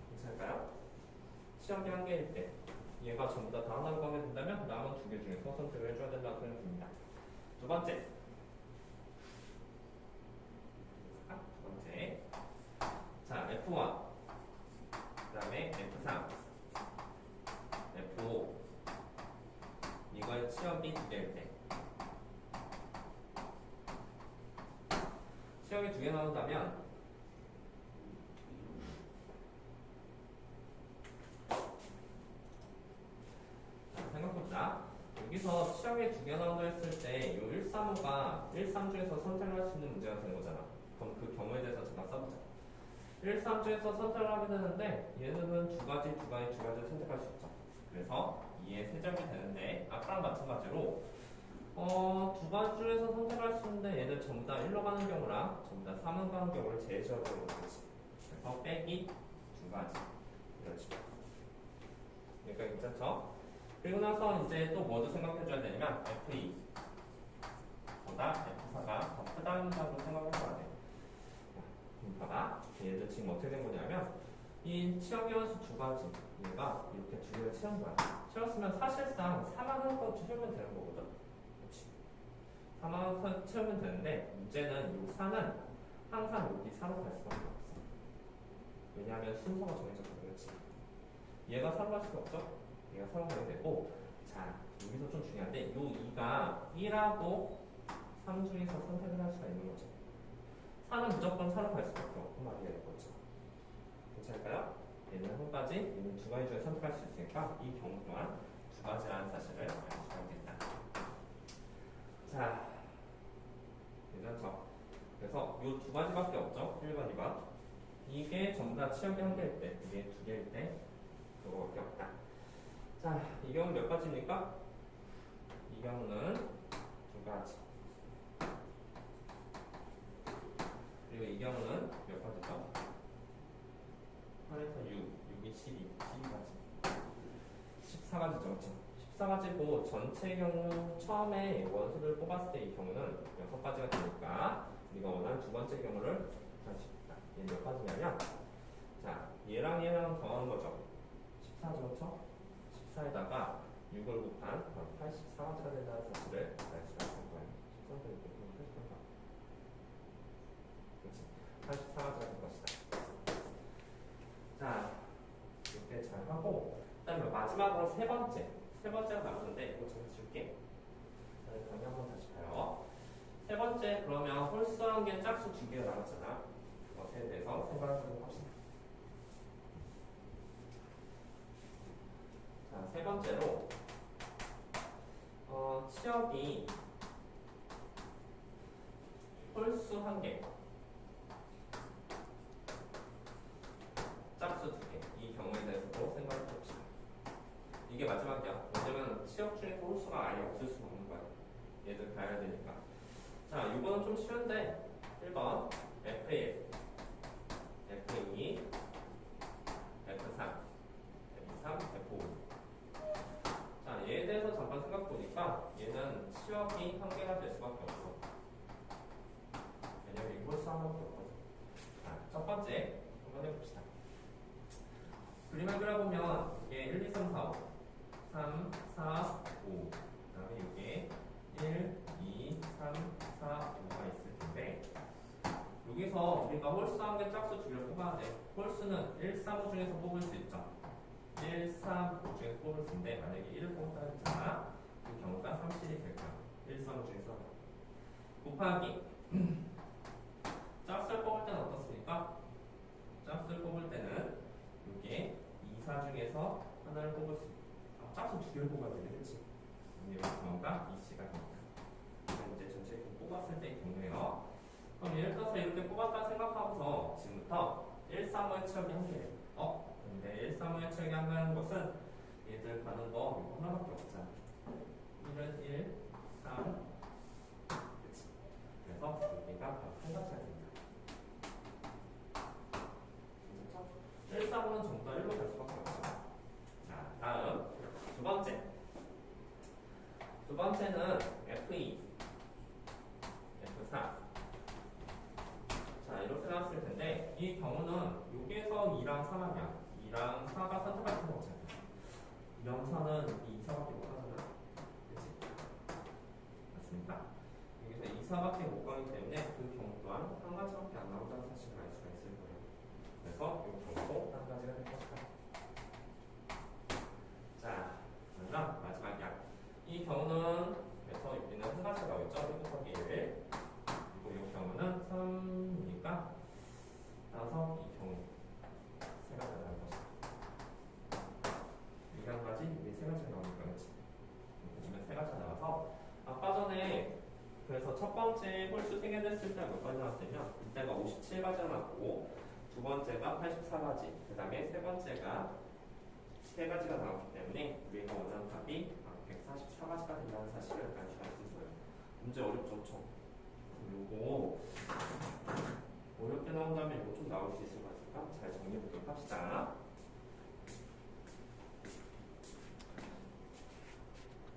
괜찮을까요? 시험이 한 개일 때 얘가 전부 다 하나로 가게 된다면 남은 두 개 중에서 선택을 해줘야 된다고 생각됩니다. 두 번째. 두 번째. 자, F1. 그 다음에 F3. F5. 이거의 치역이 두 개일 때. 치역이 두 개 나온다면 생각해보자. 여기서 치역이 두 개 나온다 했을 때, 요 1, 3호가 1, 3 중에서 선택을 할 수 있는 문제가 되는 거잖아. 그럼 그 경우에 대해서 잠깐 써보자. 1, 3 중에서 선택을 하게 되는데, 얘는 두 가지를 선택할 수 있죠. 그래서 2의 세점이 되는데, 아까랑 마찬가지로, 두 가지 중에서 선택할 수 있는데, 얘는 전부 다 1로 가는 경우랑 전부 다 3로 가는 경우를 제시하는 거지. 그래서 빼기 두 가지. 이런 식으로. 그러니까 괜찮죠? 그리고 나서 이제 또 뭐도 생각해줘야 되냐면 F2 보다 F4가 더 크다는 점도 생각해줘야 돼. 봐봐. 얘들 지금 어떻게 된 거냐면 이 치역의 원수 두 가지 얘가 이렇게 두 개를 채운 거야. 채웠으면 사실상 4만원 건 채우면 되는 거거든. 그렇지? 4만원 채우면 되는데 문제는 이 4는 항상 여기 4로 갈 수밖에 없어. 왜냐하면 순서가 정해졌거든. 그렇지? 얘가 4로 갈 수가 없죠? 얘가 4로 가게 되고, 자, 여기서 좀 중요한데, 요 2가 1하고 3 중에서 선택을 할 수가 있는 거죠. 4는 무조건 4로 갈 수밖에 없고 말이야, 이거죠. 괜찮을까요? 얘는 한 가지, 얘는 두 가지 중에 선택할 수 있으니까, 이 경우 또한 두 가지라는 사실을 알수가 있겠다. 자, 괜찮죠? 그래서 요 두 가지밖에 없죠? 1번, 2번. 이게 전부 다 치역이 한 개일 때, 이게 두 개일 때, 그거밖에 없다. 자, 이 경우는 몇 가지입니까? 이 경우는 두 가지. 그리고 이 경우는 몇 가지죠? 8에서 6, 6이 12, 12가지. 14가지죠, 그렇죠? 14가지고 전체 경우 처음에 원수를 뽑았을 때 이 경우는 6가지가 되니까 우리가 원하는 두 번째 경우를 다시 봅시다. 얘 몇 가지냐면, 자, 얘랑 얘랑 더하는 거죠. 14죠, 그렇죠? 14에다가 6을 곱한 84가지가 된다는 사실을 알 수가 있을 거예요. 13도 있고 88가. 그렇지. 84가지가 될 것이다. 자, 이렇게 잘 하고, 그 다음에 마지막으로 세 번째가 남았는데 이거 제가 지울게. 다음에 한번 다시 봐요. 세 번째, 그러면 홀수한 게 짝수 두 개가 남았잖아. 그것에 대해서 생각을 해보도록 합시다. 자, 세 번째로 치역이 홀수 한 개, 짝수 두 개, 이 경우에 대해서도 생각해 봅시다. 이게 마지막이야. 왜냐면 치역 중에서 홀수가 아예 없을 수가 없는 거야. 얘들 가야 되니까. 자, 이거는 좀 쉬운데 1번 F1, F2, F3, F3, F5. 자, 얘에 대해서 잠깐 생각해보니까 얘는 치역이 한 개가 될 수밖에 없어. 왜냐면 이거 홀수 하나밖에 없거든. 자, 첫 번째 한번 해봅시다. 그림을 그려보면 이게 1, 2, 3, 4, 5 3, 4, 5 그 다음에 이게 1, 2, 3, 4, 5가 있을 텐데 여기서 우리가 홀수 한 개 짝수 두 개를 뽑아야 돼. 홀수는 1, 3, 5 중에서 뽑을 수 있죠. 1, 3, 5 중에서 뽑을 수 있는데 만약에 1을 뽑는다 했잖아. 그 경우가 37이 될 거야. 1, 3, 5 중에서 곱하기 짝수를 뽑을 때는 어떻습니까? 짝수를 뽑을 때는 이게 2, 4 중에서 하나를 뽑을 수 있어. 짝수 두 개를 뽑아야 되네, 그치? 이 경우가 2C가 됩니다. 그럼 이제 전체 뽑았을 때의 경우에요. 그럼 예를 들어서 이렇게 뽑았다 생각하고서 지금부터 1, 3, 5의 치역이 한 개래요. 근데 1, 3을 체계한다는 것은 얘들 가는 거 이거 하나밖에 없잖아. 1은 1, 3, 그치? 그래서 여기가 바로 한 가지가 됩니다. 괜찮죠? 1, 3은 전부 다 1로 갈 수밖에 없죠. 자, 다음 두 번째. 두 번째는 F2, F4. 자, 이렇게 나왔을 텐데 이 경우는 여기에서 2랑 4냐 2랑 4가 선택할 필요가 없잖아. 2랑 4는 2, 4밖에 못 가잖아. 그치? 맞습니까? 여기서 2, 4밖에 못 가기 때문에 그 경우 또한 한 가지밖에 안 나온다는 사실을 알 수가 있을 거예요. 그래서 이 경우도 한 가지가 될 것이다. 자, 그러면 마지막이야. 이 경우는 그래서 여기는 한 가지가 나오겠죠? 1곱하기 1. 그리고 이 경우는 3이니까 따라서 이 경우 세 가지가 나올 것이다. 이 한 가지, 이게 세 가지가 나오니까 그렇지. 요즘에 세 가지가 나와서 아까 전에 그래서 첫 번째 홀수 3개 냈을 때가 몇 가지 나왔냐면 이때가 57가지가 나왔고 두 번째가 84가지, 그 다음에 세 번째가 3가지가 나왔기 때문에 우리가 원하는 답이 144가지가 된다는 사실을 알 수가 있을 거예요. 문제 어렵죠? 좀. 요거 어렵게 나온다면 이거 좀 나올 수 있을 것 같으니까 잘 정리해 보도록 합시다.